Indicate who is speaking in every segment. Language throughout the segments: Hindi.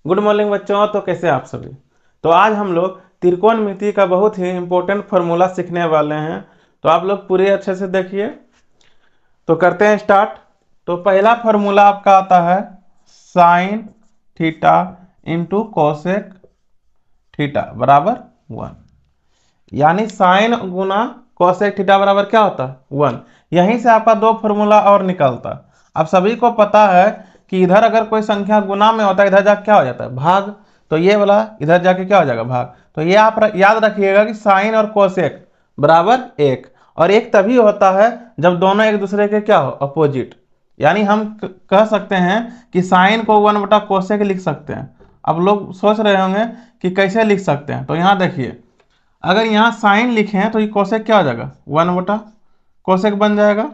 Speaker 1: गुड मॉर्निंग बच्चों। तो कैसे हैं आप सभी। तो आज हम लोग त्रिकोणमिति का बहुत ही इंपॉर्टेंट फार्मूला सीखने वाले हैं। तो आप लोग पूरे अच्छे से देखिए। तो करते हैं स्टार्ट। तो पहला फार्मूला आपका आता है sine theta into cosec theta बराबर 1। यानी साइन गुना कोसेक थीटा बराबर क्या होता है 1। यहीं से आपका दो फार्मूला और निकलता है। आप सभी को पता है कि इधर अगर कोई संख्या गुना में होता है, इधर जाके क्या हो जाता है भाग। तो ये वाला इधर जाके क्या हो जाएगा भाग। तो ये आप याद रखिएगा कि साइन और कोसेक बराबर 1। और एक तभी होता है जब दोनों एक दूसरे के क्या हो अपोजिट। यानी हम कह सकते हैं कि साइन को 1 बटा कोसेक लिख सकते हैं। अब लोग सोच रहे होंगे कि कैसे लिख सकते हैं। तो यहाँ देखिए, अगर यहाँ साइन लिखें तो ये कोसेक क्या हो जाएगा 1 बटा कोसेक बन जाएगा।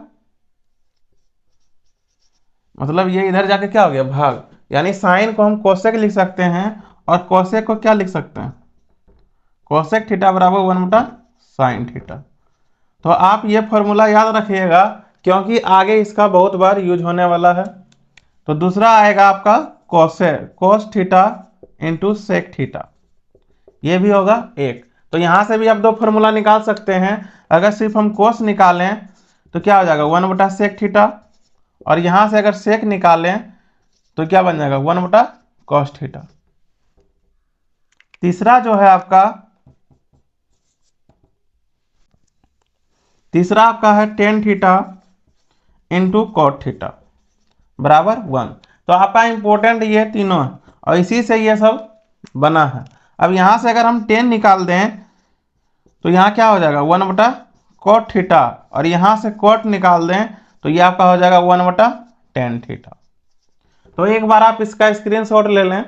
Speaker 1: मतलब ये इधर जाके क्या हो गया भाग। यानी साइन को हम कोसेक लिख सकते हैं और कोसेक को क्या लिख सकते हैं कोसेक थीटा बराबर 1 बटा साइन थीटा। तो आप ये फॉर्मूला याद रखिएगा क्योंकि आगे इसका बहुत बार यूज होने वाला है। तो दूसरा आएगा आपका cosec cos theta into sec theta. ये भी होगा 1। तो यहां से भी आप दो फॉर्मूला निकाल सकते हैं। अगर सिर्फ हम कोस निकालें तो क्या हो जाएगा 1 बटा सेक थीटा। और यहां से अगर सेक निकालें तो क्या बन जाएगा 1 बटा कॉस थीटा। तीसरा जो है आपका है tan theta into cot theta बराबर 1। तो आपका इंपॉर्टेंट ये तीनों है और इसी से ये सब बना है। अब यहां से अगर हम टेन निकाल दें तो यहाँ क्या हो जाएगा 1 बटा कॉट थीटा। और यहां से कॉट निकाल दें तो ये आपका हो जाएगा 1 बटा टेन थीटा। तो एक बार आप इसका स्क्रीनशॉट ले लें।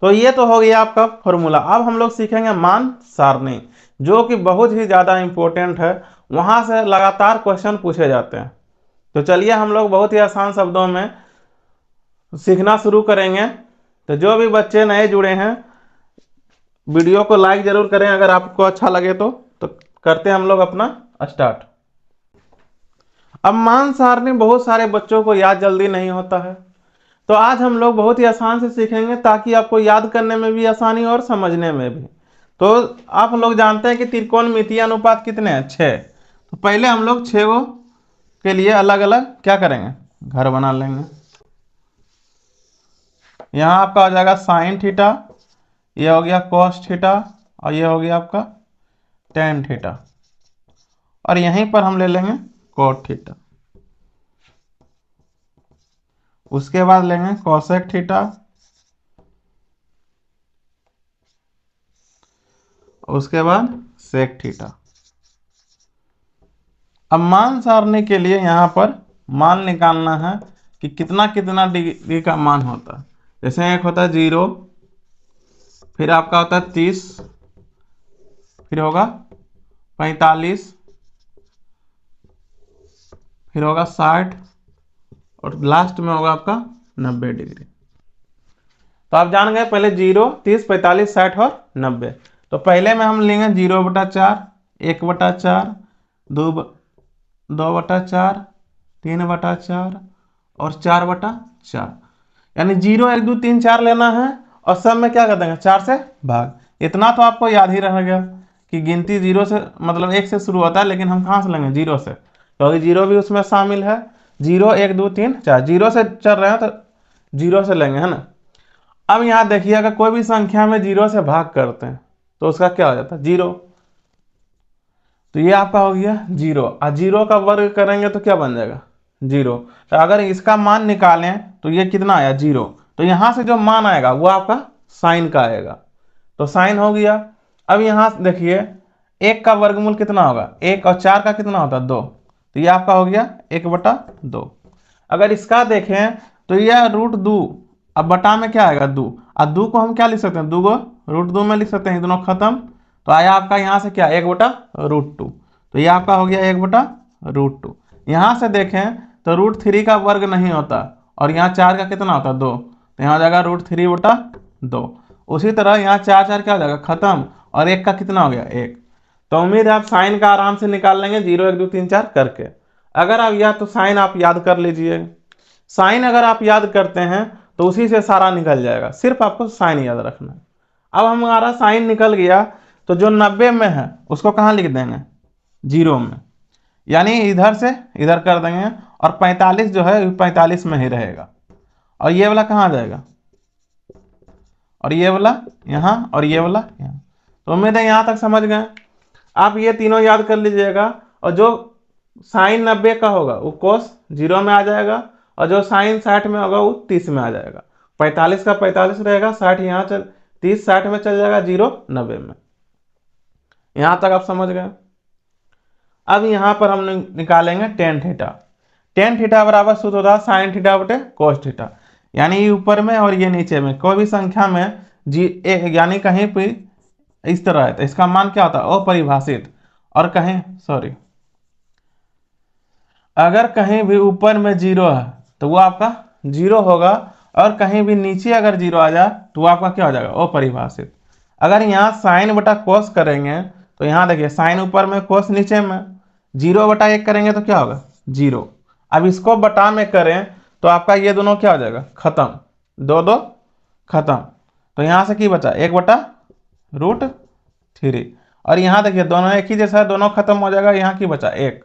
Speaker 1: तो ये तो हो गया आपका फॉर्मूला। अब हम लोग सीखेंगे मान सारणी, जो कि बहुत ही ज़्यादा इंपॉर्टेंट है। वहां से लगातार क्वेश्चन पूछे जाते हैं। तो चलिए हम लोग बहुत ही आसान शब्दों में सीखना शुरू करेंगे। तो जो भी बच्चे नए जुड़े हैं वीडियो को लाइक जरूर करें अगर आपको अच्छा लगे तो करते हैं हम लोग अपना स्टार्ट। अब मान सारणी बहुत सारे बच्चों को याद जल्दी नहीं होता है। तो आज हम लोग बहुत ही आसान से सीखेंगे ताकि आपको याद करने में भी आसानी और समझने में भी। तो आप लोग जानते हैं कि त्रिकोणमितीय अनुपात कितने हैं 6। तो पहले हम लोग 6 को के लिए अलग अलग क्या करेंगे घर बना लेंगे। यहाँ आपका हो जाएगा साइन थीटा, ये हो गया कॉस थीटा और ये हो गया आपका टेन थीटा। और यहीं पर हम ले लेंगे कॉट थीटा। उसके बाद लेंगे कोसेक थीटा, उसके बाद सेक थीटा। अब मान सारणी के लिए यहाँ पर मान निकालना है कि कितना कितना डिग्री का मान होता है। जैसे एक होता है 0, फिर आपका होता है 30, फिर होगा 45, फिर होगा 60 और लास्ट में होगा आपका 90 डिग्री। तो आप जान गए पहले 0, 30, 45, 60 और 90। तो पहले में हम लेंगे 0 बटा 4, 1 बटा 4, 2 बटा 4, 3 बटा 4 और 4 बटा 4। यानी 0, 1, 2, 3, 4 लेना है और सब में क्या कर देंगे 4 से भाग। इतना तो आपको याद ही रह गया कि गिनती 0 से मतलब 1 से शुरू होता है, लेकिन हम कहाँ से लेंगे 0 से, क्योंकि 0 भी उसमें शामिल है। 0, 1, 2, 3, 4, 0 से चल रहे हैं तो 0 से लेंगे, है ना। अब यहाँ देखिए अगर कोई भी संख्या में 0 से भाग करते हैं तो उसका क्या हो जाता है 0। तो ये आपका हो गया 0 और 0 का वर्ग करेंगे तो क्या बन जाएगा 0। तो अगर इसका मान निकालें तो ये कितना आया 0। तो यहाँ से जो मान आएगा वो आपका साइन का आएगा। तो साइन हो गया। अब यहाँ देखिए 1 का वर्गमूल कितना होगा 1 और 4 का कितना होता है 2। तो ये आपका हो गया 1 बटा 2। अगर इसका देखें तो यह √2। अब बटा में क्या आएगा 2 और 2 को हम क्या लिख सकते हैं 2 को √2 में लिख सकते हैं। दोनों खत्म। तो आया आपका यहाँ से क्या 1 बटा √2। तो ये आपका हो गया 1 बटा √2। यहाँ से देखें तो √3 का वर्ग नहीं होता और यहाँ 4 का कितना होता है 2। तो यहाँ हो जाएगा √3 बटा 2। उसी तरह यहाँ 4 4 क्या हो जाएगा खत्म और 1 का कितना हो गया 1। तो उम्मीद है आप साइन का आराम से निकाल लेंगे 0, 1, 2, 3, 4 करके। अगर आप या तो साइन आप याद कर लीजिए। साइन अगर आप याद करते हैं तो उसी से सारा निकल जाएगा, सिर्फ आपको साइन याद रखना है। अब हमारा साइन निकल गया, तो जो 90 में है उसको कहाँ लिख देंगे, 0 में, यानी इधर से इधर कर देंगे, और 45 जो है 45 में ही रहेगा, और ये वाला कहाँ जाएगा, और ये वाला यहाँ, और ये वाला यहाँ। तो उम्मीद है यहाँ तक समझ गए। आप ये तीनों याद कर लीजिएगा, और जो साइन 90 का होगा वो कोस 0 में आ जाएगा, और जो साइन 60 में होगा वो 30 में आ जाएगा। 45 का 45 रहेगा, 60 यहाँ चल 30 60 में चल जाएगा, 0 90 में। यहाँ तक आप समझ गए। अब यहाँ पर हम निकालेंगे टेन थीटा। टेन थीटा बराबर सूत्र होता है साइन थीटा बटे कोस थीटा, यानी ये ऊपर में और ये नीचे में कोई भी संख्या में यानी कहीं भी इस तरह है तो इसका मान क्या होता है, अपरिभाषित। और कहीं अगर कहीं भी ऊपर में 0 है तो वो आपका 0 होगा, और कहीं भी नीचे अगर 0 आ जाए तो वो आपका क्या हो जाएगा, अपरिभाषित। अगर यहाँ साइन बटा कोस करेंगे तो यहाँ देखिए साइन ऊपर में कोस नीचे में, 0 बटा 1 करेंगे तो क्या होगा, 0। अब इसको बटा में करें तो आपका ये दोनों क्या हो जाएगा, खत्म, 2 2 खत्म। तो यहाँ से क्या बचा, 1 बटा √3। और यहाँ देखिए दोनों एक ही जैसा है, दोनों खत्म हो जाएगा, यहाँ की बचा 1।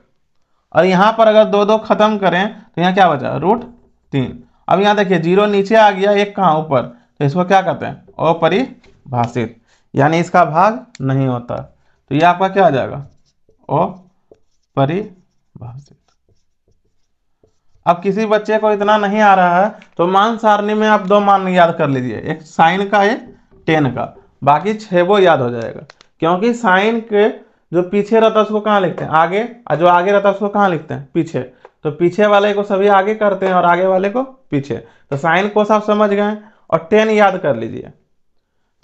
Speaker 1: और यहाँ पर अगर 2 2 खत्म करें तो यहाँ क्या बचा, √3। अब यहाँ देखिए 0 नीचे आ गया, 1 कहाँ ऊपर, तो इसको क्या कहते हैं, अपरिभाषित, यानी इसका भाग नहीं होता। तो ये आपका क्या आ जाएगा, अपरिभाषित। अब किसी बच्चे को इतना नहीं आ रहा है तो मान सारणी में आप 2 मान याद कर लीजिए, एक साइन का, एक टेन का, बाकी 6 वो याद हो जाएगा। क्योंकि साइन के जो पीछे रहता है उसको कहाँ लिखते हैं, आगे, और जो आगे रहता है उसको कहाँ लिखते हैं, पीछे। तो पीछे वाले को सभी आगे करते हैं और आगे वाले को पीछे। तो साइन को आप समझ गए, और टेन याद कर लीजिए।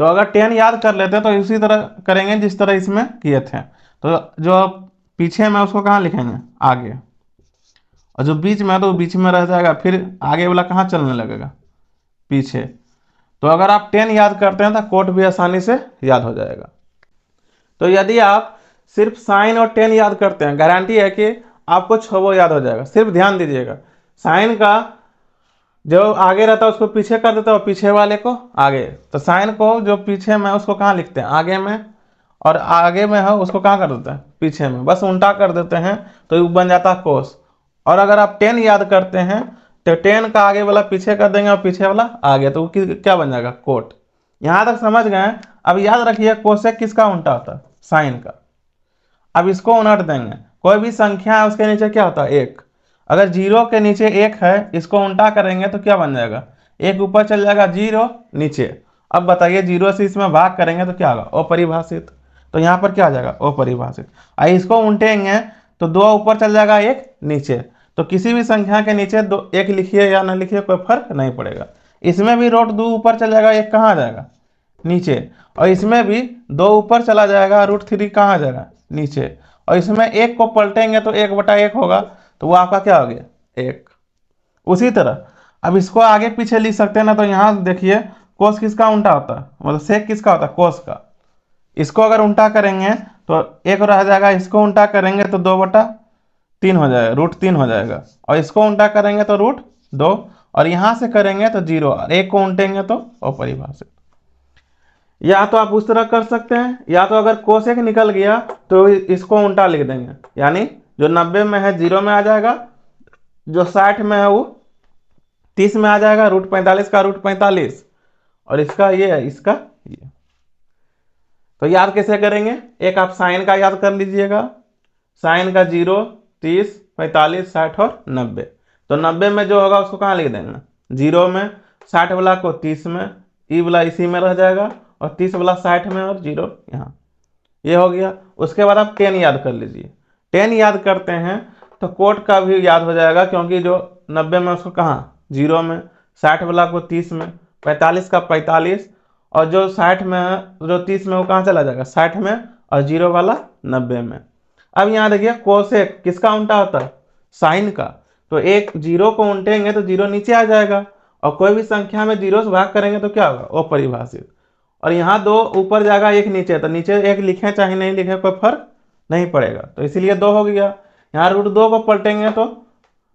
Speaker 1: तो अगर 10 याद कर लेते हैं तो इसी तरह करेंगे जिस तरह इसमें किए थे। तो जो पीछे में उसको कहाँ लिखेंगे, आगे, और जो बीच में है तो बीच में रह जाएगा, फिर आगे वाला कहाँ चलने लगेगा, पीछे। तो अगर आप 10 याद करते हैं तो कोट भी आसानी से याद हो जाएगा। तो यदि आप सिर्फ साइन और 10 याद करते हैं, गारंटी है कि आपको 6 याद हो जाएगा। सिर्फ ध्यान दीजिएगा, साइन का जो आगे रहता है उसको पीछे कर देता है और पीछे वाले को आगे। तो साइन को जो पीछे में है उसको कहाँ लिखते हैं, आगे में, और आगे में है उसको कहाँ कर देते हैं, पीछे में, बस उल्टा कर देते हैं तो बन जाता है कोस। और अगर आप 10 याद करते हैं तो 10 का आगे वाला पीछे कर देंगे और पीछे वाला आगे, तो क्या बन जाएगा, कोट। यहाँ तक समझ गए। अब याद रखिए कोसेक किसका उल्टा होता है, साइन का। अब इसको उलट देंगे, कोई भी संख्या है उसके नीचे क्या होता है, 1। अगर 0 के नीचे 1 है, इसको उल्टा करेंगे तो क्या बन जाएगा, 1 ऊपर चल जाएगा, 0 नीचे। अब बताइए 0 से इसमें भाग करेंगे तो क्या होगा, अपरिभाषित। तो यहाँ पर क्या आ जाएगा, अपरिभाषित। इसको उल्टेंगे तो 2 ऊपर चल जाएगा, 1 नीचे। तो किसी भी संख्या के नीचे 1 लिखिए या ना लिखिए कोई फर्क नहीं पड़ेगा। इसमें भी √2 ऊपर चल जाएगा, 1 कहाँ आ जाएगा, नीचे। और इसमें भी 2 ऊपर चला जाएगा, √3 कहाँ आ जाएगा, नीचे। और इसमें 1 को पलटेंगे तो 1 बटा 1 होगा, तो वो आपका क्या हो गया, 1। उसी तरह अब इसको आगे पीछे लिख सकते हैं ना। तो यहाँ देखिए कोस किसका उल्टा होता है, मतलब सेक किसका होता है, कोस का। इसको अगर उल्टा करेंगे तो 1 रह जाएगा, इसको उल्टा करेंगे तो 2 बटा 3 हो जाएगा, √3 हो जाएगा। और इसको उल्टा करेंगे तो √2, और यहाँ से करेंगे तो 0, और 1 को उल्टेंगे तो अपरिभाषित। या तो आप उस तरह कर सकते हैं, या तो अगर कोसेक निकल गया तो इसको उल्टा लिख देंगे, यानी जो 90 में है 0 में आ जाएगा, जो 60 में है वो 30 में आ जाएगा, √45 का √45, और इसका ये है, इसका ये। तो याद कैसे करेंगे, एक आप साइन का याद कर लीजिएगा, साइन का 0 30 45 60 और 90। तो 90 में जो होगा उसको कहाँ लिख देंगे, 0 में, 60 वाला को 30 में, ई वाला इसी में रह जाएगा, और 30 वाला 60 में, और 0 यहाँ। ये हो गया। उसके बाद आप 10 याद कर लीजिए। 10 याद करते हैं तो कोट का भी याद हो जाएगा, क्योंकि जो 90 में उसको कहाँ, 0 में, 60 वाला को 30 में, 45 का 45, और जो 60 में है, जो 30 में वो कहाँ चला जाएगा, 60 में, और 0 वाला 90 में। अब यहाँ देखिए कोसेक किसका उल्टा होता है, साइन का। तो 0 को उल्टेंगे तो 0 नीचे आ जाएगा, और कोई भी संख्या में 0 से भाग करेंगे तो क्या होगा, अपरिभाषित। और यहाँ 2 ऊपर जाएगा, 1 नीचे, तो नीचे 1 लिखे चाहे नहीं लिखे कोई फर्क नहीं पड़ेगा, तो इसीलिए 2 हो गया। यहाँ √2 को पलटेंगे तो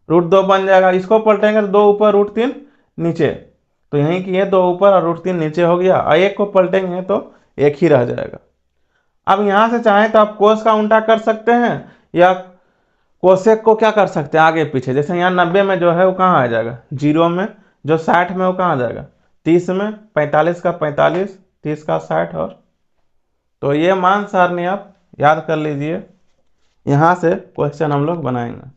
Speaker 1: √2 बन जाएगा, इसको पलटेंगे तो 2 ऊपर √3 नीचे। तो यहीं किए 2 ऊपर और √3 नीचे हो गया, और एक को पलटेंगे तो 1 ही रह जाएगा। अब यहाँ से चाहें तो आप कोस का उल्टा कर सकते हैं, या कोसेक को क्या कर सकते हैं आगे पीछे। जैसे यहाँ 90 में जो है वो कहाँ आ जाएगा 0 में, जो 60 में वो कहाँ आ जाएगा 30 में, 45 का 45, 30 का 60। और तो ये मान सारणी आप याद कर लीजिए, यहाँ से क्वेश्चन हम लोग बनाएंगे।